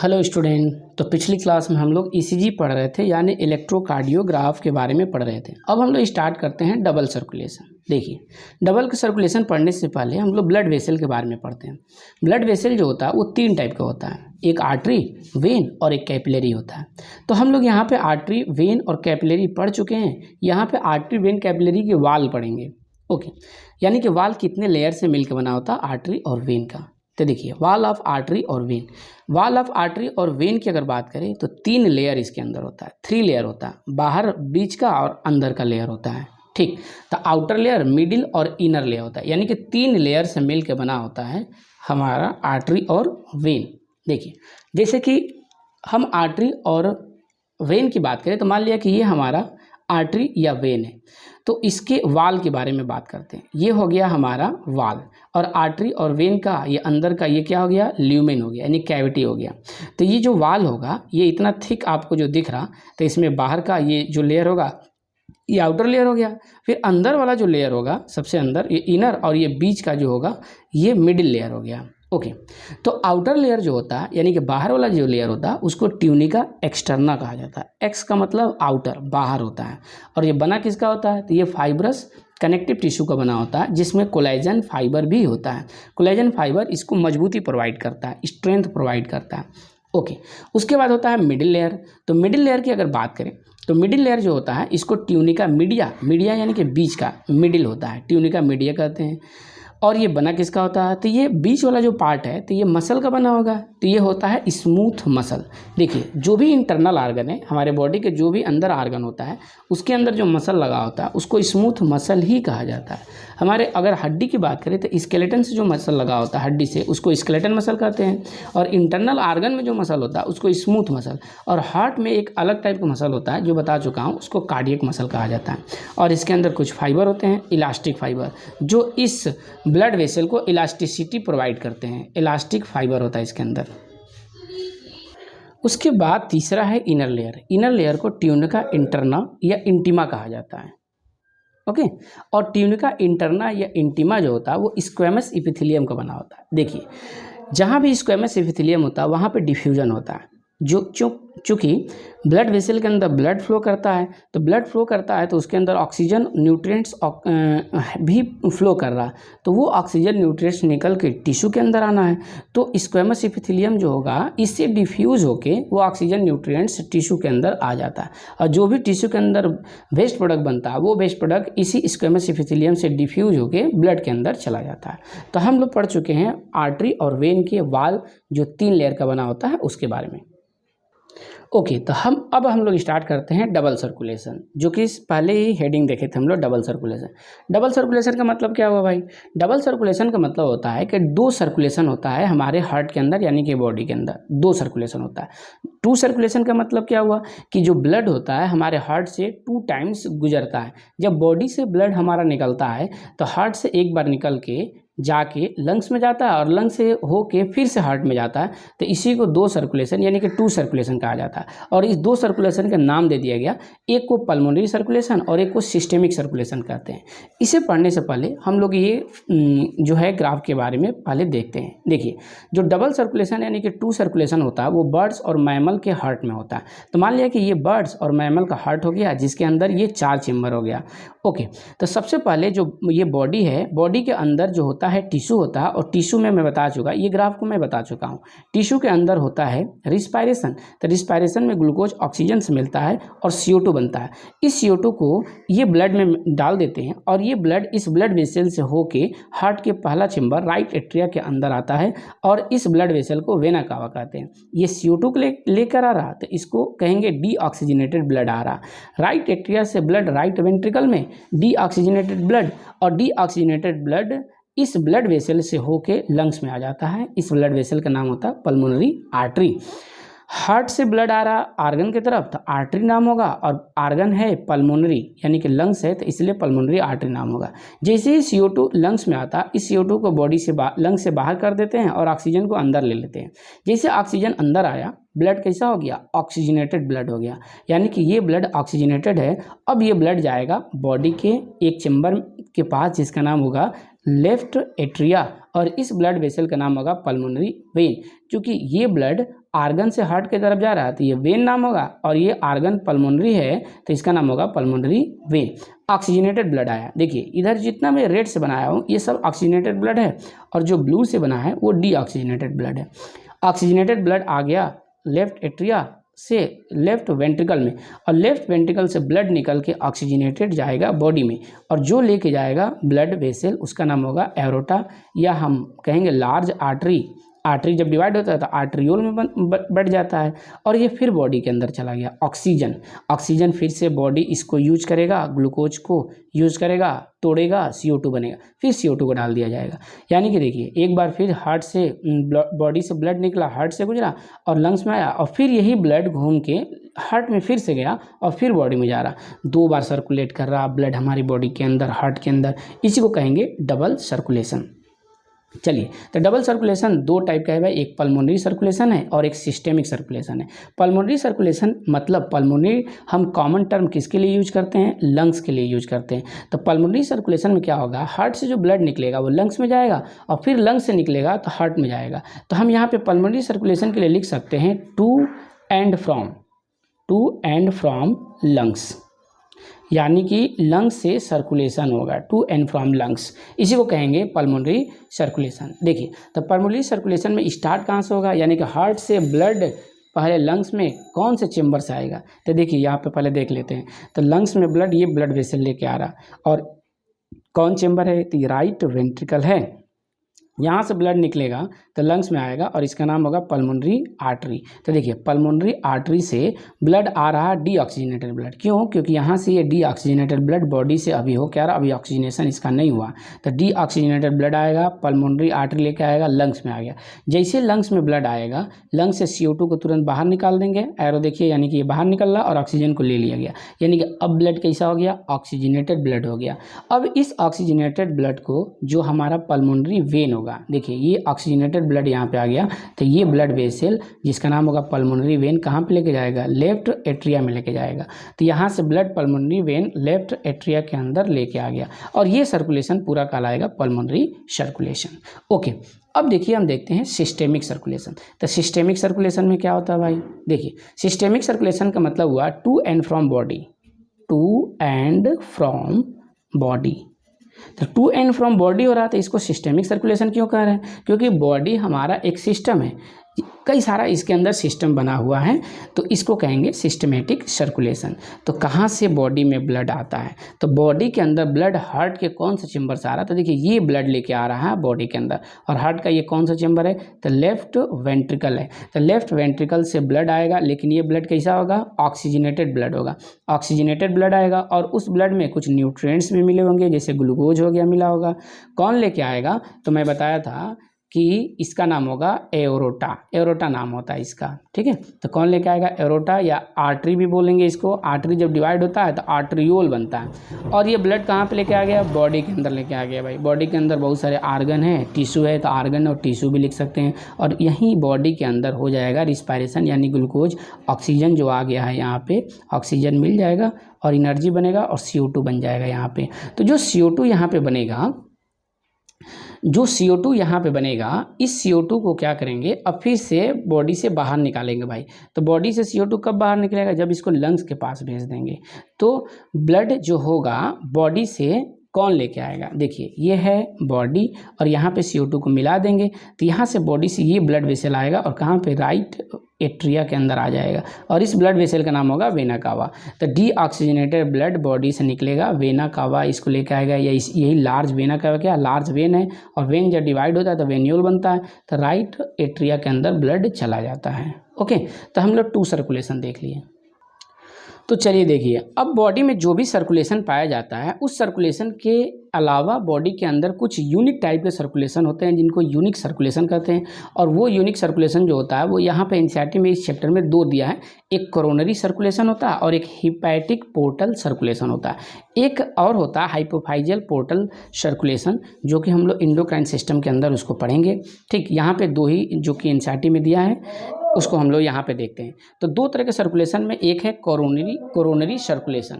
Hello student. तो पिछली class में हम लोग ईसीजी पढ़ रहे थे, यानी इलेक्ट्रोकार्डियोग्राफ के बारे में पढ़ रहे थे। अब हम लोग स्टार्ट करते हैं डबल सर्कुलेशन। देखिए, डबल सर्कुलेशन पढ़ने से पहले हम लोग ब्लड वेसल के बारे में पढ़ते हैं। ब्लड वेसल जो होता है वो 3 टाइप का होता है, एक आर्टरी, वेन और एक कैपिलरी होता है। तो हम लोग यहाँ पे आर्टरी, वेन और कैपिलरी पढ़ चुके हैं। यहाँ पे आर्टरी, वेन, कैपिलरी के वाल पढ़ेंगे। ओके, यानी कि वाल कितने लेयर से मिलकर बना होता है, आर्टरी और वेन का। तो देखिए, वॉल ऑफ आर्टरी और वेन, वॉल ऑफ आर्टरी और वेन की अगर बात करें तो 3 लेयर इसके अंदर होता है, 3 लेयर होता है, बाहर, बीच का और अंदर का लेयर होता है। ठीक, तो आउटर लेयर, मिडिल और इनर लेयर होता है, यानी कि 3 लेयर से मिल के बना होता है हमारा आर्टरी और वेन। देखिए, जैसे कि हम आर्टरी और वेन की बात करें तो मान लिया कि ये हमारा आर्टरी या वेन है, तो इसके वाल के बारे में बात करते हैं। ये हो गया हमारा वाल, और आर्टरी और वेन का ये अंदर का ये क्या हो गया, ल्यूमेन हो गया, यानी कैविटी हो गया। तो ये जो वाल होगा ये इतना थिक आपको जो दिख रहा, तो इसमें बाहर का ये जो लेयर होगा ये आउटर लेयर हो गया। फिर अंदर वाला जो लेयर होगा सबसे अंदर, ये इनर, और ये बीच का जो होगा ये मिडिल लेयर हो गया। ओके, तो आउटर लेयर जो होता है, यानी कि बाहर वाला जो लेयर होता है, उसको ट्यूनिका एक्सटर्ना कहा जाता है। एक्स का मतलब आउटर, बाहर होता है। और ये बना किसका होता है, तो ये फाइब्रस कनेक्टिव टिश्यू का बना होता है, जिसमें कोलेजन फाइबर भी होता है। कोलेजन फाइबर इसको मजबूती प्रोवाइड करता है, स्ट्रेंथ प्रोवाइड करता है। ओके, उसके बाद होता है मिडिल लेयर। तो मिडिल लेयर की अगर बात करें तो मिडिल लेयर जो होता है इसको ट्यूनिका मीडिया, मीडिया यानी कि बीच का, मिडिल होता है, ट्यूनिका मीडिया कहते हैं। और ये बना किसका होता है, तो ये बीच वाला जो पार्ट है तो ये मसल का बना होगा, तो ये होता है स्मूथ मसल। देखिए, जो भी इंटरनल आर्गन है हमारे बॉडी के, जो भी अंदर आर्गन होता है उसके अंदर जो मसल लगा होता है उसको स्मूथ मसल ही कहा जाता है। हमारे अगर हड्डी की बात करें तो स्केलेटन से जो मसल लगा होता है हड्डी से, उसको स्केलेटन मसल कहते हैं। और इंटरनल आर्गन में जो मसल होता है उसको स्मूथ मसल। और हार्ट में एक अलग टाइप का मसल होता है जो बता चुका हूँ, उसको कार्डियक मसल कहा जाता है। और इसके अंदर कुछ फाइबर होते हैं, इलास्टिक फाइबर, जो इस ब्लड वेसल को इलास्टिसिटी प्रोवाइड करते हैं। इलास्टिक फाइबर होता है इसके अंदर। उसके बाद तीसरा है इनर लेयर। इनर लेयर को ट्यूनिका इंटरना या इंटीमा कहा जाता है। ओके, और ट्यूनिका इंटरना या इंटीमा जो होता है वो स्क्वेमस इपिथेलियम का बना होता है। देखिए, जहाँ भी स्क्वेमस इपिथेलियम होता है वहाँ पे डिफ्यूजन होता है। जो चूँकि ब्लड वेसल के अंदर ब्लड फ्लो करता है, तो ब्लड फ्लो करता है तो उसके अंदर ऑक्सीजन न्यूट्रिएंट्स भी फ्लो कर रहा है, तो वो ऑक्सीजन न्यूट्रिएंट्स निकल के टिश्यू के अंदर आना है। तो स्क्वेमस इपिथेलियम जो होगा इससे डिफ्यूज होके वो ऑक्सीजन न्यूट्रिएंट्स टिश्यू के अंदर आ जाता है, और जो भी टिश्यू के अंदर वेस्ट प्रोडक्ट बनता है वो वेस्ट प्रोडक्ट इसी स्क्वेमस इपिथेलियम से डिफ्यूज होके ब्लड के अंदर चला जाता है। तो हम लोग पढ़ चुके हैं आर्टरी और वेन के वाल जो 3 लेयर का बना होता है उसके बारे में। ओके, तो अब हम लोग स्टार्ट करते हैं डबल सर्कुलेशन, जो कि पहले ही हेडिंग देखे थे हम लोग, डबल सर्कुलेशन। डबल सर्कुलेशन का मतलब क्या हुआ भाई? डबल सर्कुलेशन का मतलब होता है कि 2 सर्कुलेशन होता है हमारे हार्ट के अंदर, यानी कि बॉडी के अंदर 2 सर्कुलेशन होता है। 2 सर्कुलेशन का मतलब क्या हुआ कि जो ब्लड होता है हमारे हार्ट से 2 टाइम्स गुजरता है। जब बॉडी से ब्लड हमारा निकलता है तो हार्ट से एक बार निकल के जाके लंग्स में जाता है, और लंग्स से होके फिर से हार्ट में जाता है। तो इसी को 2 सर्कुलेशन यानी कि 2 सर्कुलेशन कहा जाता है। और इस 2 सर्कुलेशन का नाम दे दिया गया, एक को पल्मोनरी सर्कुलेशन और एक को सिस्टेमिक सर्कुलेशन कहते हैं। इसे पढ़ने से पहले हम लोग ये जो है ग्राफ के बारे में पहले देखते हैं। देखिए, जो डबल सर्कुलेशन यानी कि 2 सर्कुलेशन होता है वो बर्ड्स और मैमल के हार्ट में होता है। तो मान लिया कि ये बर्ड्स और मैमल का हार्ट हो गया, जिसके अंदर ये 4 चेम्बर हो गया। ओके, तो सबसे पहले जो ये बॉडी है, बॉडी के अंदर जो होता है टिश्यू होता है, और टिश्यू में मैं बता चुका, ये ग्राफ को मैं बता चुका हूँ। टिश्यू के अंदर होता है रिस्पायरेशन, तो रिस्पायरेशन में ग्लूकोज ऑक्सीजन से मिलता है और CO2 बनता है। इस CO2 को ये ब्लड में डाल देते हैं, और ये ब्लड इस ब्लड वेसल से होके हार्ट के पहला चेम्बर राइट एट्रिया के अंदर आता है, और इस ब्लड वेसल को वेना कावा कहते हैं। ये CO2 को लेकर आ रहा, तो इसको कहेंगे डीऑक्सीजनेटेड ब्लड आ रहा। राइट एट्रिया से ब्लड राइट वेंट्रिकल में डीऑक्सीजनेटेड ब्लड, और डीऑक्सीजनेटेड ब्लड इस ब्लड वेसल से होके लंग्स में आ जाता है। इस ब्लड वेसल का नाम होता है पल्मोनरी आर्टरी। हार्ट से ब्लड आ रहा आर्गन की तरफ तो आर्टरी नाम होगा, और आर्गन है पल्मोनरी यानी कि लंग्स है, तो इसलिए पल्मोनरी आर्टरी नाम होगा। जैसे ही CO2 लंग्स में आता, इस CO2 को बॉडी से लंग्स से बाहर कर देते हैं और ऑक्सीजन को अंदर ले लेते हैं। जैसे ऑक्सीजन अंदर आया, ब्लड कैसा हो गया, ऑक्सीजनेटेड ब्लड हो गया, यानी कि ये ब्लड ऑक्सीजनेटेड है। अब ये ब्लड जाएगा बॉडी के एक चेम्बर के पास जिसका नाम होगा लेफ्ट एट्रिया, और इस ब्लड वेसल का नाम होगा पल्मोनरी वेन। क्योंकि ये ब्लड आर्गन से हार्ट की तरफ जा रहा है तो ये वेन नाम होगा, और ये आर्गन पल्मोनरी है तो इसका नाम होगा पल्मोनरी वेन। ऑक्सीजनेटेड ब्लड आया, देखिए इधर जितना मैं रेड से बनाया हूँ ये सब ऑक्सीजनेटेड ब्लड है, और जो ब्लू से बना है वो डीऑक्सीजनेटेड ब्लड है। ऑक्सीजनेटेड ब्लड आ गया लेफ्ट एट्रिया से लेफ्ट वेंट्रिकल में, और लेफ्ट वेंट्रिकल से ब्लड निकल के ऑक्सीजनेटेड जाएगा बॉडी में, और जो लेके जाएगा ब्लड वेसल उसका नाम होगा एरोटा, या हम कहेंगे लार्ज आर्टरी। आर्टरी जब डिवाइड होता है तो आर्टरियोल में बढ़ जाता है, और ये फिर बॉडी के अंदर चला गया। ऑक्सीजन फिर से बॉडी इसको यूज करेगा, ग्लूकोज को यूज करेगा, तोड़ेगा, CO2 बनेगा, फिर CO2 को डाल दिया जाएगा। यानी कि देखिए एक बार फिर हार्ट से बॉडी से ब्लड निकला, हार्ट से गुजरा और लंग्स में आया, और फिर यही ब्लड घूम के हार्ट में फिर से गया और फिर बॉडी में जा रहा, 2 बार सर्कुलेट कर रहा ब्लड हमारी बॉडी के अंदर, हार्ट के अंदर। इसी को कहेंगे डबल सर्कुलेशन। चलिए, तो डबल सर्कुलेशन 2 टाइप का है भाई, एक पल्मोनरी सर्कुलेशन है और एक सिस्टेमिक सर्कुलेशन है। पल्मोनरी सर्कुलेशन मतलब पल्मोनरी हम कॉमन टर्म किसके लिए यूज करते हैं, लंग्स के लिए यूज करते हैं। तो पल्मोनरी सर्कुलेशन में क्या होगा, हार्ट से जो ब्लड निकलेगा वो लंग्स में जाएगा, और फिर लंग्स से निकलेगा तो हार्ट में जाएगा। तो हम यहाँ पे पल्मोनरी सर्कुलेशन के लिए लिख सकते हैं टू एंड फ्रॉम लंग्स, यानी कि लंग्स से सर्कुलेशन होगा, टू एंड फ्रॉम लंग्स, इसी को कहेंगे पल्मोनरी सर्कुलेशन। देखिए, तो पल्मोनरी सर्कुलेशन में स्टार्ट कहाँ से होगा, यानी कि हार्ट से ब्लड पहले लंग्स में कौन से चेंबर से आएगा। तो देखिए यहाँ पे पहले देख लेते हैं, तो लंग्स में ब्लड, ये ब्लड वेसल लेके आ रहा, और कौन चेंबर है, तो राइट वेंट्रिकल है। यहाँ से ब्लड निकलेगा तो लंग्स में आएगा, और इसका नाम होगा पल्मोनरी आर्टरी। तो देखिए पल्मोनरी आर्टरी से ब्लड आ रहा है डीऑक्सीजनेटेड ब्लड, क्यों, क्योंकि यहाँ से ये डीऑक्सीजनेटेड ब्लड बॉडी से अभी हो क्या रहा, अभी ऑक्सीजनेशन इसका नहीं हुआ, तो डीऑक्सीजनेटेड ब्लड आएगा, पल्मोनरी आर्टरी लेके आएगा, लंग्स में आ गया। जैसे लंग्स में ब्लड आएगा, लंग्स से CO2 को तुरंत बाहर निकाल देंगे, एरो देखिए, यानी कि ये बाहर निकल रहा और ऑक्सीजन को ले लिया गया, यानी कि अब ब्लड कैसा हो गया, ऑक्सीजनेटेड ब्लड हो गया। अब इस ऑक्सीजनेटेड ब्लड को जो हमारा पल्मोनरी वेन होगा, देखिए ये ऑक्सीजनेटेड ब्लड यहाँ पे आ गया, तो ये ब्लड वेसल जिसका नाम होगा पल्मोनरी वेन कहाँ पे लेके जाएगा, लेफ्ट एट्रिया में लेके जाएगा। तो यहाँ से blood pulmonary vein left atria के अंदर लेके आ गया, और ये सर्कुलेशन पूरा कहलाएगा पल्मोनरी सर्कुलेशन। ओके, अब देखिए हम देखते हैं सिस्टेमिक सर्कुलेशन। तो सिस्टेमिक सर्कुलेशन में क्या होता है भाई, देखिए सिस्टेमिक सर्कुलेशन का मतलब हुआ टू एंड फ्रॉम बॉडी। तो टू एंड फ्रॉम बॉडी हो रहा था, इसको सिस्टेमिक सर्कुलेशन क्यों कह रहे हैं, क्योंकि बॉडी हमारा एक सिस्टम है, कई सारा इसके अंदर सिस्टम बना हुआ है, तो इसको कहेंगे सिस्टमेटिक सर्कुलेशन। तो कहाँ से बॉडी में ब्लड आता है, तो बॉडी के अंदर ब्लड हार्ट के कौन सा चेंबर से आ रहा है, तो देखिए ये ब्लड लेके आ रहा है बॉडी के अंदर, और हार्ट का ये कौन सा चेंबर है, तो लेफ्ट वेंट्रिकल है। तो लेफ्ट वेंट्रिकल से ब्लड आएगा, लेकिन ये ब्लड कैसा होगा, ऑक्सीजनेटेड ब्लड होगा। ऑक्सीजनेटेड ब्लड आएगा, और उस ब्लड में कुछ न्यूट्रिएंट्स भी मिले होंगे, जैसे ग्लूकोज हो गया, मिला होगा। कौन लेके आएगा, तो मैं बताया था कि इसका नाम होगा एरोटा नाम होता है इसका, ठीक है। तो कौन लेके आएगा, एरोटा, या आर्टरी भी बोलेंगे इसको। आर्टरी जब डिवाइड होता है तो आर्टरियोल बनता है, और ये ब्लड कहाँ पे लेके आ गया, बॉडी के अंदर लेके आ गया भाई। बॉडी के अंदर बहुत सारे आर्गन है, टिश्यू है, तो आर्गन और टिश्यू भी लिख सकते हैं, और यहीं बॉडी के अंदर हो जाएगा रिस्पायरेशन, यानी ग्लूकोज, ऑक्सीजन जो आ गया है यहाँ पे, ऑक्सीजन मिल जाएगा और एनर्जी बनेगा, और CO2 बन जाएगा यहाँ पे। तो जो CO2 यहाँ पे बनेगा, इस CO2 को क्या करेंगे, अब फिर से बॉडी से बाहर निकालेंगे भाई। तो बॉडी से CO2 कब बाहर निकलेगा, जब इसको लंग्स के पास भेज देंगे। तो ब्लड जो होगा बॉडी से कौन लेके आएगा, देखिए ये है बॉडी, और यहाँ पे CO2 को मिला देंगे, तो यहाँ से बॉडी से ये ब्लड वेसल आएगा, और कहाँ पे, राइट एट्रिया के अंदर आ जाएगा, और इस ब्लड वेसल का नाम होगा वेना कावा। तो डीऑक्सीजनेटेड ब्लड बॉडी से निकलेगा, वेना कावा इसको लेके आएगा, या यही लार्ज वेना कावा, क्या लार्ज वेन है, और वेन जब डिवाइड होता है तो वेन्यूल बनता है, तो राइट एट्रिया के अंदर ब्लड चला जाता है। ओके, तो हम लोग 2 सर्कुलेशन देख लिए। तो चलिए देखिए, अब बॉडी में जो भी सर्कुलेशन पाया जाता है, उस सर्कुलेशन के अलावा बॉडी के अंदर कुछ यूनिक टाइप के सर्कुलेशन होते हैं, जिनको यूनिक सर्कुलेशन कहते हैं। और वो यूनिक सर्कुलेशन जो होता है वो यहाँ पे एनसीईआरटी में इस चैप्टर में 2 दिया है, एक कोरोनरी सर्कुलेशन होता है और एक हिपैटिक पोर्टल सर्कुलेशन होता है। एक और होता है हाइपोफाइजियल पोर्टल सर्कुलेशन, जो कि हम लोग एंडोक्राइन सिस्टम के अंदर उसको पढ़ेंगे। ठीक, यहाँ पे 2 ही जो कि एनसीईआरटी में दिया है, उसको हम लोग यहाँ पे देखते हैं। तो 2 तरह के सर्कुलेशन में एक है कोरोनरी सर्कुलेशन।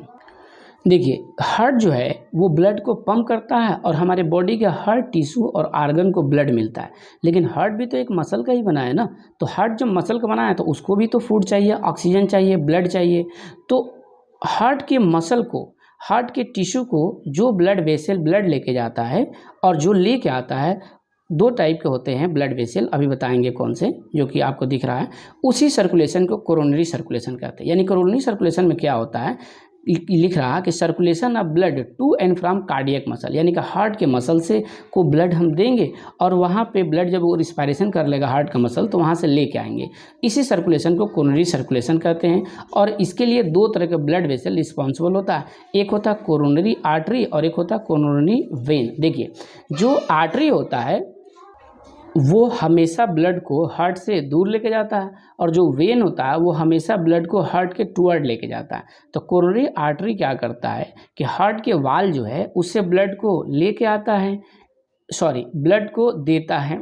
देखिए हार्ट जो है वो ब्लड को पंप करता है और हमारे बॉडी के हर टिश्यू और आर्गन को ब्लड मिलता है, लेकिन हार्ट भी तो एक मसल का ही बना है ना। तो हार्ट जब मसल का बना है तो उसको भी तो फूड चाहिए, ऑक्सीजन चाहिए, ब्लड चाहिए। तो हार्ट के मसल को, हार्ट के टिश्यू को जो ब्लड वेसल ब्लड लेके जाता है और जो लेके आता है, दो टाइप के होते हैं ब्लड वेसल, अभी बताएंगे कौन से, जो कि आपको दिख रहा है। उसी सर्कुलेशन को कोरोनरी सर्कुलेशन कहते हैं। यानी कोरोनरी सर्कुलेशन में क्या होता है, लिख रहा कि circulation of blood to and from cardiac muscle, यानी कि हार्ट के मसल से को ब्लड हम देंगे और वहाँ पे ब्लड जब वो रिस्पायरेशन कर लेगा हार्ट का मसल तो वहाँ से लेके आएंगे। इसी सर्कुलेशन को कोरोनरी सर्कुलेशन कहते हैं। और इसके लिए दो तरह के ब्लड वेसल रिस्पॉन्सिबल होता है, एक होता है कोरोनरी आर्टरी और एक होता है कोरोनरी वेन। देखिए जो आर्टरी होता है वो हमेशा ब्लड को हार्ट से दूर लेके जाता है और जो वेन होता है वो हमेशा ब्लड को हार्ट के टुवर्ड लेके जाता है। तो कोरोनरी आर्टरी क्या करता है कि हार्ट के वाल जो है उससे ब्लड को लेके आता है, सॉरी ब्लड को देता है।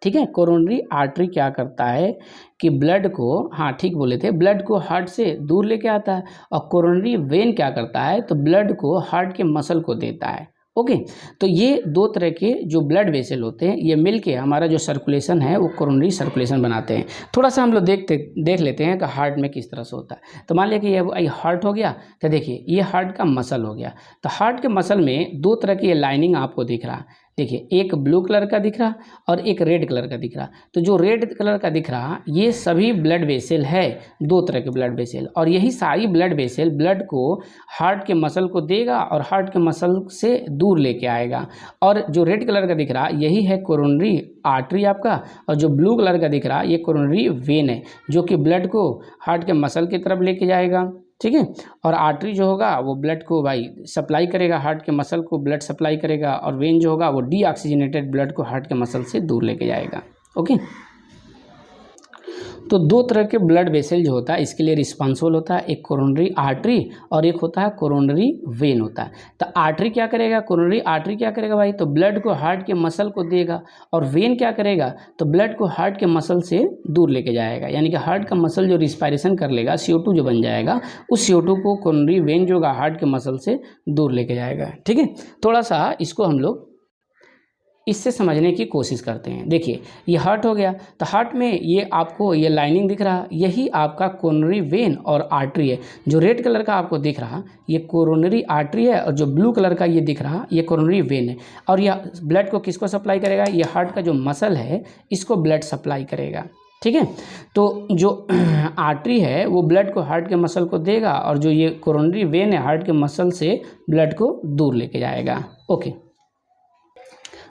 ठीक है, कोरोनरी आर्टरी क्या करता है कि ब्लड को, हाँ ठीक बोले थे, ब्लड को हार्ट से दूर लेके आता है। और कोरोनरी वेन क्या करता है तो ब्लड को हार्ट के मसल को देता है। ओके, तो ये दो तरह के जो ब्लड वेसल होते हैं ये मिलके हमारा जो सर्कुलेशन है वो कोरोनरी सर्कुलेशन बनाते हैं। थोड़ा सा हम लोग देख लेते हैं कि हार्ट में किस तरह से होता है। तो मान लिया कि ये हार्ट हो गया, तो देखिए ये हार्ट का मसल हो गया। तो हार्ट के मसल में दो तरह की ये लाइनिंग आपको दिख रहा है। देखिए एक ब्लू कलर का दिख रहा और एक रेड कलर का दिख रहा। तो जो रेड कलर का दिख रहा ये सभी ब्लड वेसल है, दो तरह के ब्लड वेसल, और यही सारी ब्लड वेसल ब्लड को हार्ट के मसल को देगा और हार्ट के मसल से दूर लेके आएगा। और जो रेड कलर का दिख रहा यही है कोरोनरी आर्टरी आपका, और जो ब्लू कलर का दिख रहा ये कोरोनरी वेन है जो कि ब्लड को हार्ट के मसल की तरफ लेके जाएगा। ठीक है, और आर्टरी जो होगा वो ब्लड को भाई सप्लाई करेगा, हार्ट के मसल को ब्लड सप्लाई करेगा, और वेन जो होगा वो डीऑक्सीजनेटेड ब्लड को हार्ट के मसल से दूर लेके जाएगा। ओके, तो दो तरह के ब्लड वेसल जो होता है इसके लिए रिस्पॉन्सिबल होता है, एक कोरोनरी आर्टरी और एक होता है कोरोनरी वेन होता है। तो आर्टरी क्या करेगा, कोरोनरी आर्टरी क्या करेगा भाई, तो ब्लड को हार्ट के मसल को देगा, और वेन क्या करेगा तो ब्लड को हार्ट के मसल से दूर लेके जाएगा। यानी कि हार्ट का मसल जो रिस्पायरेशन कर लेगा CO2 जो बन जाएगा उस CO2 को कोरोनरी वेन जो होगा हार्ट के मसल से दूर लेके जाएगा। ठीक है, थोड़ा सा इसको हम लोग इससे समझने की कोशिश करते हैं। देखिए ये हार्ट हो गया, तो हार्ट में ये आपको ये लाइनिंग दिख रहा, यही आपका कोरोनरी वेन और आर्टरी है। जो रेड कलर का आपको दिख रहा ये कोरोनरी आर्टरी है, और जो ब्लू कलर का ये दिख रहा ये कोरोनरी वेन है। और यह ब्लड को किसको सप्लाई करेगा, ये हार्ट का जो मसल है इसको ब्लड सप्लाई करेगा। ठीक है, तो जो आर्टरी है वो ब्लड को हार्ट के मसल को देगा, और जो ये कोरोनरी वेन है हार्ट के मसल से ब्लड को दूर लेके जाएगा। ओके,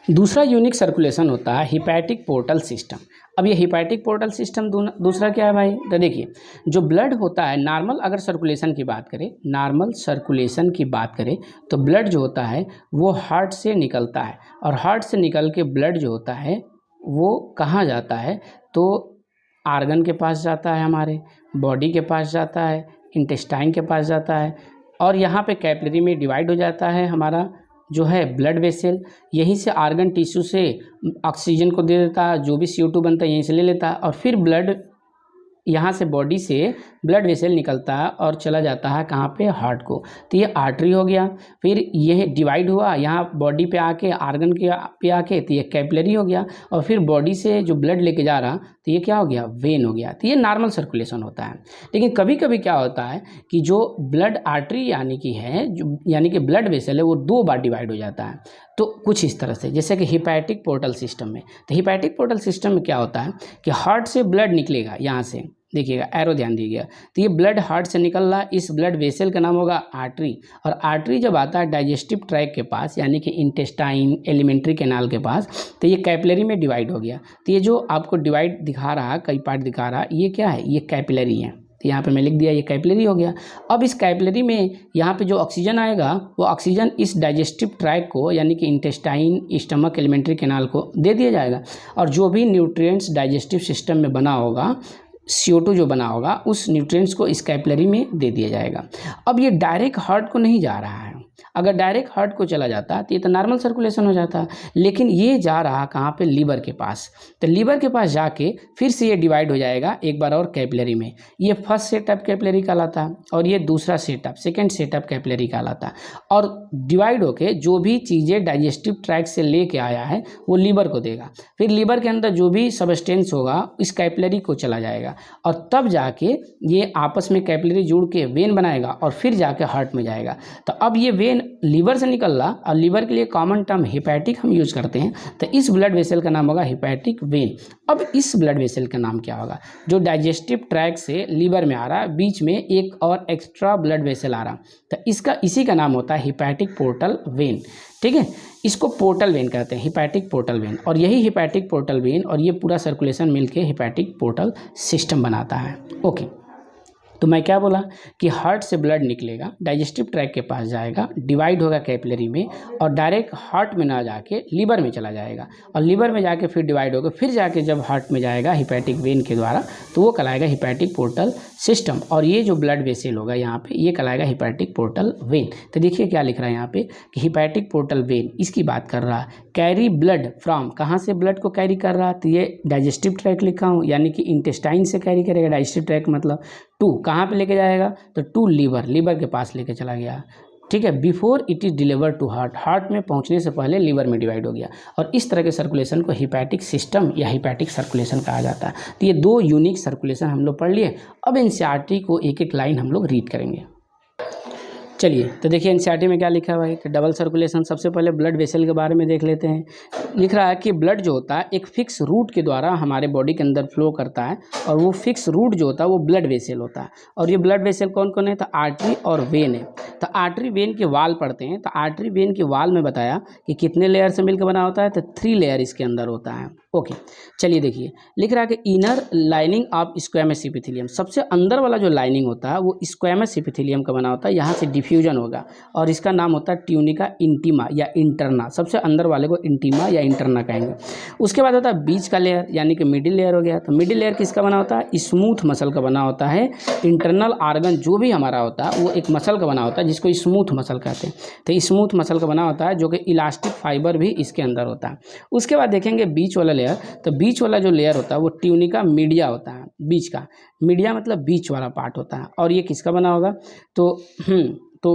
दूसरा यूनिक सर्कुलेशन होता है हिपैटिक पोर्टल सिस्टम। अब ये हिपैटिक पोर्टल सिस्टम दूसरा क्या है भाई, तो देखिए जो ब्लड होता है नॉर्मल, अगर सर्कुलेशन की बात करें, नॉर्मल सर्कुलेशन की बात करें तो ब्लड जो होता है वो हार्ट से निकलता है, और हार्ट से निकल के ब्लड जो होता है वो कहाँ जाता है, तो आर्गन के पास जाता है, हमारे बॉडी के पास जाता है, इंटेस्टाइन के पास जाता है, और यहाँ पे कैपिलरी में डिवाइड हो जाता है हमारा जो है ब्लड वेसल। यहीं से आर्गन टिश्यू से ऑक्सीजन को दे देता है, जो भी CO2 बनता है यहीं से ले लेता है, और फिर ब्लड यहाँ से बॉडी से ब्लड वेसल निकलता है और चला जाता है कहाँ पे, हार्ट को। तो ये आर्टरी हो गया। फिर यह डिवाइड हुआ यहाँ बॉडी पे आके आर्गन के पे आके, तो ये कैपिलरी हो गया, और फिर बॉडी से जो ब्लड लेके जा रहा तो ये क्या हो गया, वेन हो गया। तो ये नॉर्मल सर्कुलेशन होता है। लेकिन कभी कभी क्या होता है कि जो ब्लड आर्टरी यानी कि है, जो यानी कि ब्लड वेसल है वो दो बार डिवाइड हो जाता है। तो कुछ इस तरह से, जैसे कि हिपैटिक पोर्टल सिस्टम में, तो हिपैटिक पोर्टल सिस्टम में क्या होता है कि हार्ट से ब्लड निकलेगा, यहाँ से देखिएगा एरो ध्यान दीजिएगा, तो ये ब्लड हार्ट से निकल रहा, इस ब्लड वेसल का नाम होगा आर्टरी। और आर्टरी जब आता है डाइजेस्टिव ट्रैक के पास, यानी कि इंटेस्टाइन एलिमेंट्री कैनाल के पास, तो ये कैपिलरी में डिवाइड हो गया। तो ये जो आपको डिवाइड दिखा रहा, कई पार्ट दिखा रहा, ये क्या है, ये कैपिलरी है। तो यहाँ पे मैं लिख दिया ये कैपिलरी हो गया। अब इस कैपिलरी में यहाँ पे जो ऑक्सीजन आएगा वो ऑक्सीजन इस डाइजेस्टिव ट्रैक को, यानी कि इंटेस्टाइन, स्टमक, एलिमेंट्री कैनाल को दे दिया जाएगा, और जो भी न्यूट्रिएंट्स डाइजेस्टिव सिस्टम में बना होगा, CO2 जो बना होगा, उस न्यूट्रिएंट्स को इस कैपिलरी में दे दिया जाएगा। अब ये डायरेक्ट हार्ट को नहीं जा रहा है, अगर डायरेक्ट हार्ट को चला जाता तो ये तो नॉर्मल सर्कुलेशन हो जाता, लेकिन ये जा रहा कहाँ पे, लीवर के पास। तो लीवर के पास जाके फिर से ये डिवाइड हो जाएगा एक बार और कैपिलरी में। ये फर्स्ट सेटअप कैपिलरी कहलाता है और ये दूसरा सेटअप, सेकेंड सेटअप कैपिलरी कहलाता है। और डिवाइड होके जो भी चीज़ें डाइजेस्टिव ट्रैक्ट से लेके आया है वो लीवर को देगा, फिर लीवर के अंदर जो भी सब्सटेंस होगा इस कैपिलरी को चला जाएगा और तब जाके ये आपस में कैपिलरी जुड़ के वेन बनाएगा और फिर जाके हार्ट में जाएगा। तो अब ये वेन लीवर से निकल रहा और लीवर के लिए कॉमन टर्म हिपैटिक हम यूज करते हैं, तो इस ब्लड वेसल का नाम होगा हिपैटिक वेन। अब इस ब्लड वेसल का नाम क्या होगा, जो डाइजेस्टिव ट्रैक्ट से लीवर में आ रहा है, बीच में एक और एक्स्ट्रा ब्लड वेसल आ रहा, तो इसका इसी का नाम होता है हिपैटिक पोर्टल वेन। ठीक है, इसको पोर्टल वेन कहते हैं, हिपैटिक पोर्टल वेन। और यही हिपैटिक पोर्टल वेन और ये पूरा सर्कुलेशन मिलके हिपैटिक पोर्टल सिस्टम बनाता है। ओके, तो मैं क्या बोला कि हार्ट से ब्लड निकलेगा, डाइजेस्टिव ट्रैक्ट के पास जाएगा, डिवाइड होगा कैपिलरी में और डायरेक्ट हार्ट में ना जाके लीवर में चला जाएगा और लीवर में जाके फिर डिवाइड होगा, फिर जाके जब हार्ट में जाएगा हिपैटिक वेन के द्वारा तो वो कहलाएगा हिपैटिक पोर्टल सिस्टम। और ये जो ब्लड वेसल होगा यहाँ पे ये कहलाएगा हिपैटिक पोर्टल वेन। तो देखिए क्या लिख रहा है यहाँ पे कि हिपैटिक पोर्टल वेन इसकी बात कर रहा है, कैरी ब्लड फ्रॉम, कहाँ से ब्लड को कैरी कर रहा है, तो ये डाइजेस्टिव ट्रैक्ट लिखा हूँ, यानी कि इंटेस्टाइन से कैरी करेगा। डाइजेस्टिव ट्रैक्ट मतलब टू कहाँ पे लेके जाएगा, तो टू लीवर, लीवर के पास लेके चला गया। ठीक है, before it is deliver to heart, heart में पहुंचने से पहले लीवर में डिवाइड हो गया। और इस तरह के सर्कुलेशन को हिपैटिक सिस्टम या हिपैटिक सर्कुलेशन कहा जाता है। तो ये दो यूनिक सर्कुलेशन हम लोग पढ़ लिए। अब एनसीईआरटी को एक एक लाइन हम लोग रीड करेंगे। चलिए, तो देखिए एनसीईआरटी में क्या लिखा हुआ है कि डबल सर्कुलेशन। सबसे पहले ब्लड वेसल के बारे में देख लेते हैं। लिख रहा है कि ब्लड जो होता है एक फिक्स रूट के द्वारा हमारे बॉडी के अंदर फ्लो करता है और वो फिक्स रूट जो होता है वो ब्लड वेसल होता है। और ये ब्लड वेसल कौन कौन है, तो आर्टरी और वेन है। तो आर्टरी वेन के वाल पढ़ते हैं। तो आर्टरी वेन के वाल में बताया कि कितने लेयर से मिलकर बना होता है, तो 3 लेयर इसके अंदर होता है। ओके, चलिए देखिए लिख रहा है कि inner lining of squamous epithelium, सबसे अंदर वाला जो लाइनिंग होता है वो स्क्वैमस इपिथेलियम का बना होता है। यहाँ से डिफ्यूजन होगा और इसका नाम होता है ट्यूनिका इंटीमा या इंटरना। सबसे अंदर वाले को इंटीमा या इंटरना कहेंगे। उसके बाद होता है बीच का लेयर यानी कि मिडिल लेयर हो गया। तो मिडिल लेयर किसका बना होता है, स्मूथ मसल का बना होता है। इंटरनल आर्गन जो भी हमारा होता है वो एक मसल का बना होता है जिसको स्मूथ मसल कहते हैं। तो स्मूथ मसल का बना होता है जो कि इलास्टिक फाइबर भी इसके अंदर होता है। उसके बाद देखेंगे बीच वाला लेयर। तो बीच वाला जो लेयर होता है वो ट्यूनिका मीडिया होता है। बीच का मीडिया मतलब बीच वाला पार्ट होता है। और ये किसका बना होगा, तो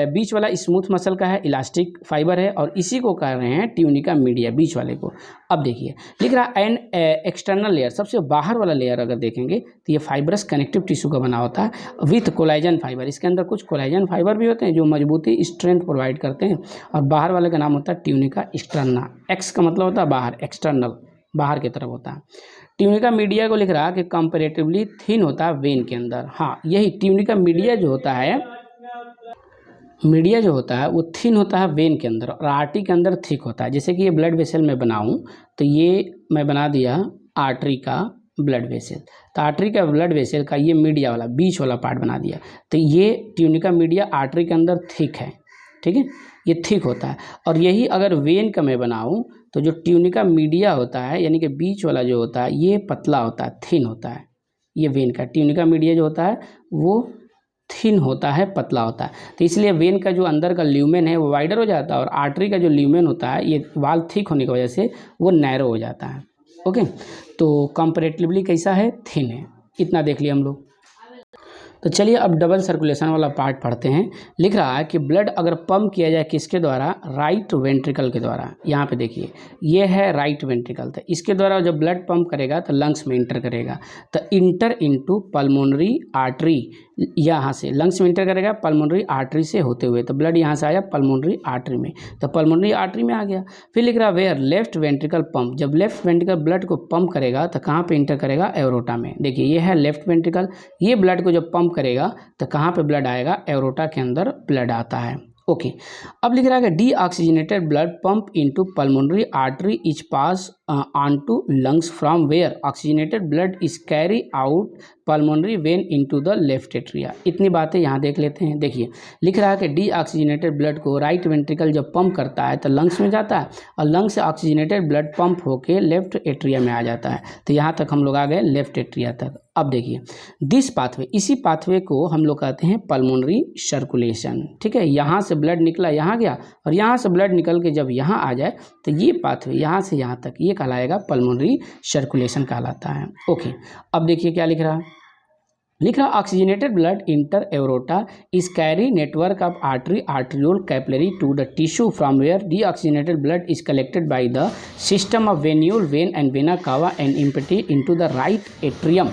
बीच वाला स्मूथ मसल का है, इलास्टिक फाइबर है और इसी को कह रहे हैं ट्यूनिका मीडिया, बीच वाले को। अब देखिए लिख रहा है एंड एक्सटर्नल लेयर, सबसे बाहर वाला लेयर अगर देखेंगे तो ये फाइब्रस कनेक्टिव टिश्यू का बना होता है विथ कोलाजन फाइबर। इसके अंदर कुछ कोलाजन फाइबर भी होते हैं जो मजबूती स्ट्रेंथ प्रोवाइड करते हैं। और बाहर वाले का नाम होता है ट्यूनिका एक्सटर्ना। एक्स का मतलब होता है बाहर, एक्सटर्नल बाहर की तरफ होता है। ट्यूनिका मीडिया को लिख रहा है कि कंपैरेटिवली थिन होता है वेन के अंदर। हाँ, यही ट्यूनिका मीडिया जो होता है, मीडिया जो होता है वो थिन होता है वेन के अंदर और आर्टरी के अंदर थिक होता है। जैसे कि ये ब्लड वेसल में बनाऊं तो ये मैं बना दिया आर्टरी का ब्लड वेसल। तो आर्टरी का ब्लड वेसल का ये मीडिया वाला बीच वाला पार्ट बना दिया। तो ये ट्यूनिका मीडिया आर्टरी के अंदर थिक है। ठीक है, ये थिक होता है। और यही अगर वेन का मैं बनाऊं तो जो ट्यूनिका मीडिया होता है यानी कि बीच वाला जो होता है ये पतला होता है, थिन होता है। ये वेन का ट्यूनिका मीडिया जो होता है वो थिन होता है, पतला होता है। तो इसलिए वेन का जो अंदर का ल्यूमेन है वो वाइडर हो जाता है और आर्टरी का जो ल्यूमेन होता है ये वाल थिक होने की वजह से वो नैरो हो जाता है। ओके, तो कंपैरेटिवली कैसा है, थिन है। इतना देख लिया हम लोग। तो चलिए अब डबल सर्कुलेशन वाला पार्ट पढ़ते हैं। लिख रहा है कि ब्लड अगर पंप किया जाए किसके द्वारा, राइट वेंट्रिकल के द्वारा। यहाँ पे देखिए ये है राइट वेंट्रिकल। तो इसके द्वारा जब ब्लड पंप करेगा तो लंग्स में इंटर करेगा। तो इंटर इनटू पल्मोनरी आर्टरी, यहाँ से लंग्स में इंटर करेगा पल्मोनरी आर्टरी से होते हुए। तो ब्लड यहाँ से आया पल्मोनरी आर्टरी में, तो पल्मोनरी आर्टरी में आ गया। फिर लिख रहा है वेयर लेफ्ट वेंट्रिकल पंप, जब लेफ्ट वेंट्रिकल ब्लड को पंप करेगा तो कहाँ पे इंटर करेगा, एरोटा में। देखिए ये है लेफ्ट वेंट्रिकल, ये ब्लड को जब पंप करेगा तो कहाँ पे ब्लड आएगा, एरोटा के अंदर ब्लड आता है। ओके, अब लिख रहा है deoxygenated blood pump into pulmonary artery is pass on to lungs from where oxygenated blood is carry out pulmonary vein into the left atria. इतनी बातें यहाँ देख लेते हैं। देखिए लिख रहा है कि डीऑक्सीजनेटेड ब्लड को राइट वेंट्रिकल जब पंप करता है तो लंग्स में जाता है और लंग्स से ऑक्सीजनेटेड ब्लड पंप होके लेफ्ट एट्रिया में आ जाता है। तो यहाँ तक हम लोग आ गए लेफ्ट एट्रिया तक। अब देखिए दिस पाथवे, इसी पाथवे को हम लोग कहते हैं पल्मोनरी सर्कुलेशन। ठीक है, यहाँ से ब्लड निकला यहाँ गया और यहाँ से ब्लड निकल के जब यहाँ आ जाए तो ये पाथवे यहाँ से यहाँ तक ये कहलाएगा पल्मोनरी सर्कुलेशन कहलाता है। ओके, अब देखिए क्या लिख रहा है, लिख रहा oxygenated blood enter aorta is carry network of artery arteriole capillary to the tissue from where deoxygenated blood is collected by the system of venule vein and vena cava and empty into the right atrium.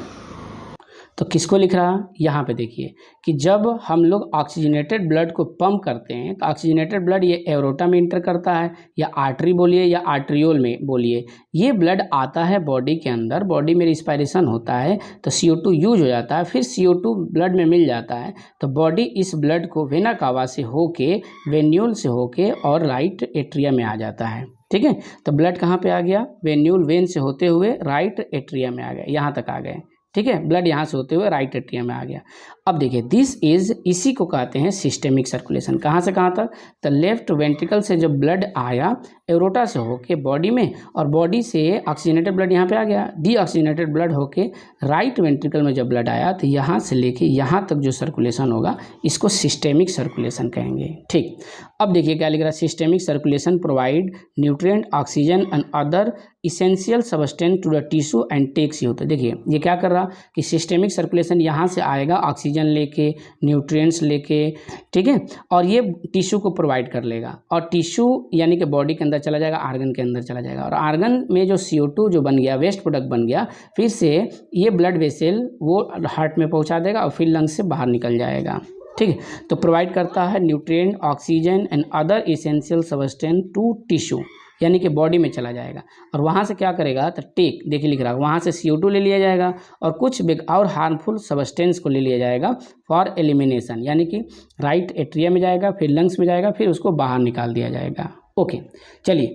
तो किसको लिख रहा है, यहाँ पे देखिए कि जब हम लोग ऑक्सीजनेटेड ब्लड को पंप करते हैं तो ऑक्सीजनेटेड ब्लड ये एरोटा में इंटर करता है या आर्टरी बोलिए या आर्ट्रियोल में बोलिए, ये ब्लड आता है बॉडी के अंदर, बॉडी में रिस्पायरेशन होता है तो CO2 यूज हो जाता है, फिर CO2 ब्लड में मिल जाता है तो बॉडी इस ब्लड को वेना कावा से होके वेन्यूल से होके और राइट एट्रिया में आ जाता है। ठीक है, तो ब्लड कहाँ पे आ गया, वेन्यूल वेन से होते हुए राइट एट्रिया में आ गया, यहाँ तक आ गए। ठीक है, ब्लड यहाँ से होते हुए राइट एट्रियम में आ गया। अब देखिए दिस इज, इसी को कहते हैं सिस्टेमिक सर्कुलेशन। कहाँ से कहाँ तक, तो लेफ्ट वेंट्रिकल से जब ब्लड आया एरोटा से होके बॉडी में और बॉडी से ऑक्सीजनेटेड ब्लड यहाँ पे आ गया, डीऑक्सीजनेटेड ब्लड होके राइट वेंट्रिकल में जब ब्लड आया तो यहाँ से लेके यहाँ तक जो सर्कुलेशन होगा इसको सिस्टेमिक सर्कुलेशन कहेंगे। ठीक, अब देखिए क्या लिख रहा है, systemic circulation provide nutrient oxygen and other essential substance to the tissue and takes you. तो देखिए ये क्या कर रहा कि सिस्टेमिक सर्कुलेशन यहाँ से आएगा ऑक्सीजन लेके न्यूट्रिएंट्स लेके, ठीक है, और ये टिश्यू को प्रोवाइड कर लेगा और टिश्यू यानी कि बॉडी के अंदर चला जाएगा, आर्गन के अंदर चला जाएगा और आर्गन में जो CO2 जो बन गया वेस्ट प्रोडक्ट बन गया फिर से ये ब्लड वेसल वो हार्ट में पहुँचा देगा और फिर लंग्स से बाहर निकल जाएगा। ठीक है, तो प्रोवाइड करता है nutrient oxygen and other essential substance to tissue यानी कि बॉडी में चला जाएगा और वहाँ से क्या करेगा तो टेक, देखिए लिख रहा है वहाँ से CO2 ले लिया जाएगा और कुछ और हार्मफुल सब्सटेंस को ले लिया जाएगा फॉर एलिमिनेशन, यानी कि राइट एट्रिया में जाएगा फिर लंग्स में जाएगा फिर उसको बाहर निकाल दिया जाएगा। ओके, चलिए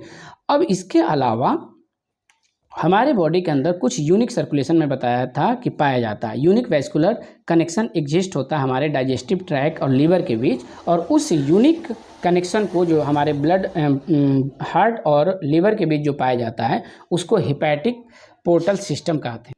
अब इसके अलावा हमारे बॉडी के अंदर कुछ यूनिक सर्कुलेशन में बताया था कि पाया जाता है। यूनिक वैस्कुलर कनेक्शन एग्जिस्ट होता है हमारे डाइजेस्टिव ट्रैक्ट और लीवर के बीच और उस यूनिक कनेक्शन को जो हमारे ब्लड हार्ट और लीवर के बीच जो पाया जाता है उसको हिपैटिक पोर्टल सिस्टम कहते हैं।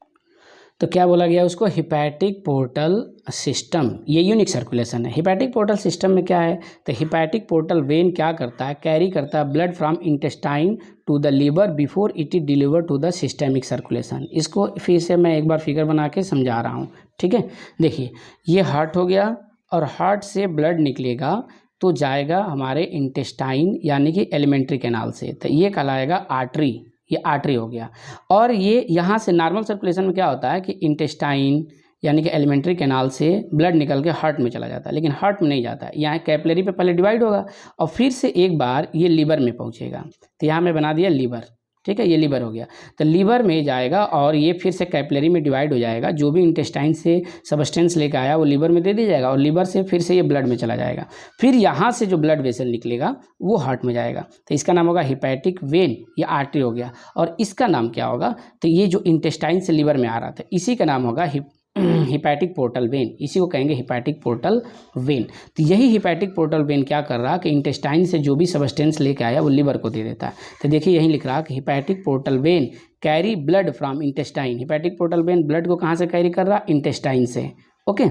तो क्या बोला गया उसको, हिपैटिक पोर्टल सिस्टम, ये यूनिक सर्कुलेशन है। हिपैटिक पोर्टल सिस्टम में क्या है तो हिपैटिक पोर्टल वेन क्या करता है, कैरी करता है blood from intestine to the liver before it is deliver to the systemic circulation. इसको फिर से मैं एक बार फिगर बना के समझा रहा हूँ। ठीक है, देखिए ये हार्ट हो गया और हार्ट से ब्लड निकलेगा तो जाएगा हमारे इंटेस्टाइन यानी कि एलिमेंट्री कैनाल से, तो ये कहलाएगा आर्टरी, ये आर्टरी हो गया। और ये यहाँ से नॉर्मल सर्कुलेशन में क्या होता है कि इंटेस्टाइन यानी कि एलिमेंट्री कैनाल से ब्लड निकल के हार्ट में चला जाता है, लेकिन हार्ट में नहीं जाता है, यहाँ कैपिलरी पे पहले डिवाइड होगा और फिर से एक बार ये लीवर में पहुँचेगा। तो यहाँ मैं बना दिया लीवर, ठीक है, ये लीवर हो गया। तो लीवर में जाएगा और ये फिर से कैपिलरी में डिवाइड हो जाएगा, जो भी इंटेस्टाइन से सब्सटेंस लेकर आया वो लीवर में दे दिया जाएगा और लीवर से फिर से ये ब्लड में चला जाएगा। फिर यहाँ से जो ब्लड वेसल निकलेगा वो हार्ट में जाएगा, तो इसका नाम होगा हिपैटिक वेन, ये आर्टरी हो गया। और इसका नाम क्या होगा तो ये जो इंटेस्टाइन से लीवर में आ रहा था इसी का नाम होगा हिपैटिक पोर्टल वेन, इसी को कहेंगे हिपैटिक पोर्टल वेन। तो यही हिपैटिक पोर्टल वेन क्या कर रहा कि इंटेस्टाइन से जो भी सब्सटेंस लेके आया वो लीवर को दे देता है। तो देखिए यही लिख रहा कि hepatic portal vein carry blood from intestine. Hepatic portal vein blood को कहाँ से कैरी कर रहा, इंटेस्टाइन से। ओके,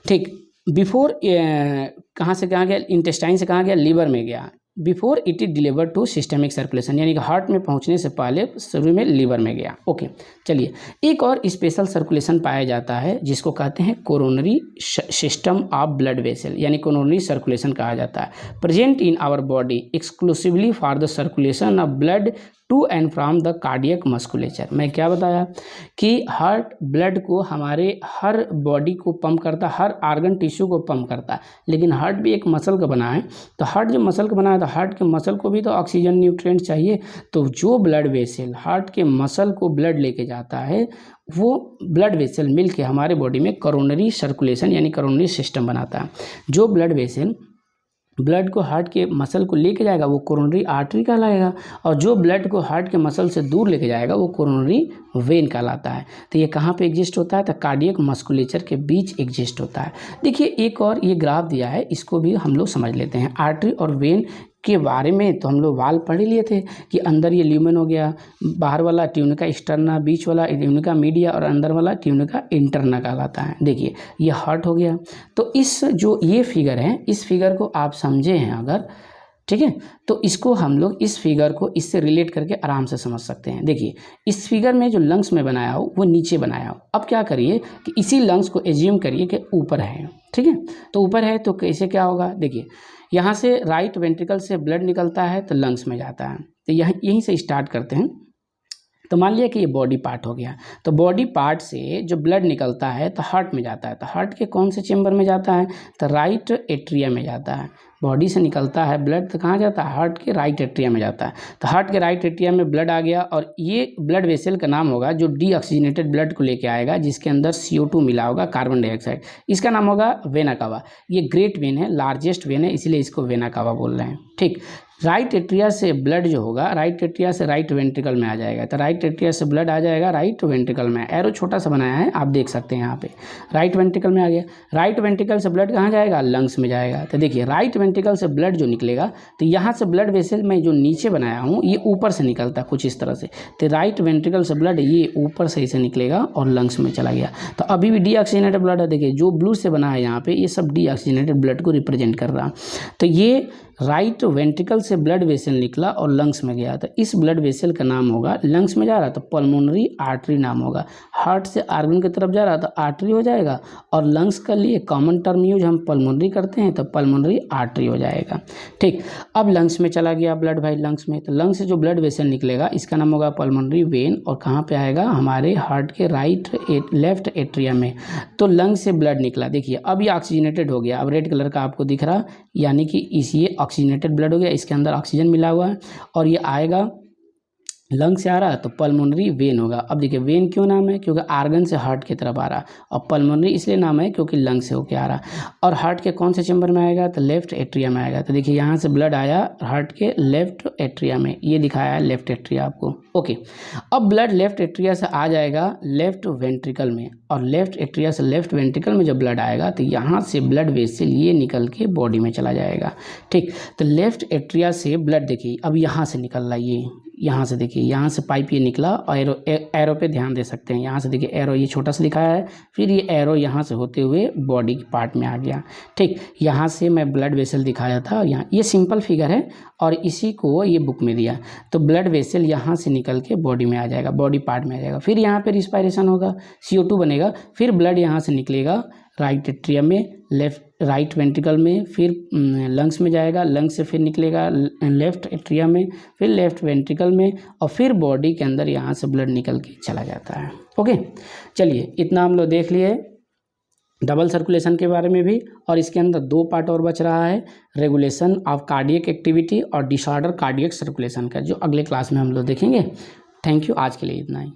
ठीक, बिफोर कहाँ से कहाँ गया, इंटेस्टाइन से कहाँ गया, लीवर में गया। Before it is deliver to systemic circulation यानी कि हार्ट में पहुंचने से पहले शुरू में लीवर में गया। ओके, चलिए एक और स्पेशल सर्कुलेशन पाया जाता है जिसको कहते हैं coronary system of blood vessel, यानी कोरोनरी सर्कुलेशन कहा जाता है। Present in our body exclusively for the circulation of blood to and from the cardiac musculature. मैं क्या बताया कि हार्ट ब्लड को हमारे हर बॉडी को पंप करता है, हर आर्गन टिश्यू को पंप करता है, लेकिन हार्ट भी एक मसल का बना है। तो हार्ट जब मसल का बना है तो हार्ट के मसल को भी तो ऑक्सीजन न्यूट्रिएंट चाहिए। तो जो ब्लड वेसल हार्ट के मसल को ब्लड लेके जाता है वो ब्लड वेसल मिल के हमारे बॉडी में कोरोनरी सर्कुलेशन यानी कोरोनरी सिस्टम बनाता है। जो ब्लड वेसल ब्लड को हार्ट के मसल को लेके जाएगा वो कोरोनरी आर्टरी कहलाएगा, और जो ब्लड को हार्ट के मसल से दूर लेके जाएगा वो कोरोनरी वेन कहलाता है। तो ये कहाँ पे एग्जिस्ट होता है? तो कार्डियक मस्कुलेचर के बीच एग्जिस्ट होता है। देखिए एक और ये ग्राफ दिया है, इसको भी हम लोग समझ लेते हैं। आर्टरी और वेन के बारे में तो हम लोग वाल पढ़ ही लिए थे कि अंदर ये ल्यूमेन हो गया, बाहर वाला ट्यूनिका एक्सटर्ना, बीच वाला ट्यूनिका मीडिया और अंदर वाला ट्यूनिका इंटरना कहलाता है। देखिए ये हार्ट हो गया। तो इस जो ये फिगर है, इस फिगर को आप समझे हैं अगर, ठीक है, तो इसको हम लोग इस फिगर को इससे रिलेट करके आराम से समझ सकते हैं। देखिए इस फिगर में जो लंग्स में बनाया हो वो नीचे बनाया हो। अब क्या करिए कि इसी लंग्स को एज्यूम करिए कि ऊपर है, ठीक है। तो ऊपर है तो कैसे क्या होगा? देखिए यहाँ से राइट वेंट्रिकल से ब्लड निकलता है तो लंग्स में जाता है। तो यहीं से स्टार्ट करते हैं। तो मान लिया कि ये बॉडी पार्ट हो गया, तो बॉडी पार्ट से जो ब्लड निकलता है तो हार्ट में जाता है। तो हार्ट के कौन से चेंबर में जाता है? तो राइट एट्रिया में जाता है। बॉडी से निकलता है ब्लड तो कहाँ जाता है? हार्ट के राइट एट्रिया में जाता है। तो हार्ट के राइट एट्रिया में ब्लड आ गया, और ये ब्लड वेसल का नाम होगा जो डीऑक्सीजनेटेड ब्लड को लेके आएगा, जिसके अंदर CO2 मिला होगा, कार्बन डाइऑक्साइड। इसका नाम होगा वेना कावा। ये ग्रेट वेन है, लार्जेस्ट वेन है, इसलिए इसको वेना कावा बोल रहे हैं, ठीक। राइट एट्रिया से ब्लड जो होगा, राइट एट्रिया से राइट वेंट्रिकल में आ जाएगा। तो राइट एट्रिया से ब्लड आ जाएगा राइट वेंट्रिकल में। एरो छोटा सा बनाया है, आप देख सकते हैं यहाँ पे, राइट वेंट्रिकल में आ गया। राइट वेंट्रिकल से ब्लड कहाँ जाएगा? लंग्स में जाएगा। तो देखिए राइट वेंट्रिकल से ब्लड जो निकलेगा, तो यहाँ से ब्लड वेसल में जो नीचे बनाया हूँ ये ऊपर से निकलता है कुछ इस तरह से। तो राइट वेंट्रिकल से ब्लड ये ऊपर से इसे निकलेगा और लंग्स में चला गया। तो अभी भी डीऑक्सीजनेटेड ब्लड है। देखिए जो ब्लू से बना है यहाँ पे, ये सब डीऑक्सीजनेटेड ब्लड को रिप्रेजेंट कर रहा। तो ये राइट वेंट्रिकल से ब्लड वेसल निकला और लंग्स में गया। तो इस ब्लड वेसल का नाम होगा, लंग्स में जा रहा तो पल्मोनरी आर्टरी नाम होगा। हार्ट से आर्गन की तरफ जा रहा तो आर्टरी हो जाएगा, और लंग्स के लिए कॉमन टर्म यूज हम पल्मोनरी करते हैं तो पल्मोनरी आर्टरी हो जाएगा, ठीक। अब लंग्स में चला गया ब्लड भाई, लंग्स में, तो लंग्स से जो ब्लड वेसल निकलेगा इसका नाम होगा पल्मोनरी वेन, और कहाँ पे आएगा? हमारे हार्ट के लेफ्ट एट्रिया में। तो लंग्स से ब्लड निकला, देखिए अब ये ऑक्सीजनेटेड हो गया। अब रेड कलर का आपको दिख रहा, यानी कि ये ऑक्सीजनेटेड ब्लड हो गया, इसके अंदर ऑक्सीजन मिला हुआ है, और ये आएगा लंग से आ रहा है तो पल्मोनरी वेन होगा। अब देखिए वेन क्यों नाम है? क्योंकि आर्गन से हार्ट की तरफ आ रहा, और पल्मोनरी इसलिए नाम है क्योंकि लंग से होके आ रहा। और हार्ट के कौन से चैम्बर में आएगा? तो लेफ्ट एट्रिया में आएगा। तो देखिए यहाँ से ब्लड आया हार्ट के लेफ्ट एट्रिया में, ये दिखाया है लेफ्ट एट्रिया आपको, ओके। अब ब्लड लेफ्ट एट्रिया से आ जाएगा लेफ्ट वेंट्रिकल में, और लेफ्ट एट्रिया से लेफ्ट वेंट्रिकल में जब ब्लड आएगा तो यहाँ से ब्लड वेसल ये निकल के बॉडी में चला जाएगा, ठीक। तो लेफ्ट एट्रिया से ब्लड देखिए अब यहाँ से निकल रहा है, ये यहाँ से देखिए, यहाँ से पाइप ये निकला, और एरो पे ध्यान दे सकते हैं। यहाँ से देखिए एरो ये छोटा सा दिखाया है, फिर ये एरो यहाँ से होते हुए बॉडी पार्ट में आ गया, ठीक। यहाँ से मैं ब्लड वेसल दिखाया था, यहाँ ये सिंपल फिगर है और इसी को ये बुक में दिया। तो ब्लड वेसल यहाँ से निकल के बॉडी में आ जाएगा, बॉडी पार्ट में आ जाएगा। फिर यहाँ पे रिस्पायरेशन होगा, CO2 बनेगा, फिर ब्लड यहाँ से निकलेगा राइट एट्रिया में, राइट वेंट्रिकल में, फिर लंग्स में जाएगा, लंग्स से फिर निकलेगा लेफ्ट एट्रिया में, फिर लेफ्ट वेंट्रिकल में, और फिर बॉडी के अंदर यहाँ से ब्लड निकल के चला जाता है, ओके। चलिए इतना हम लोग देख लिए डबल सर्कुलेशन के बारे में भी, और इसके अंदर 2 पार्ट और बच रहा है, रेगुलेशन ऑफ कार्डियक एक्टिविटी और डिसऑर्डर कार्डियक सर्कुलेशन का, जो अगले क्लास में हम लोग देखेंगे। थैंक यू, आज के लिए इतना ही।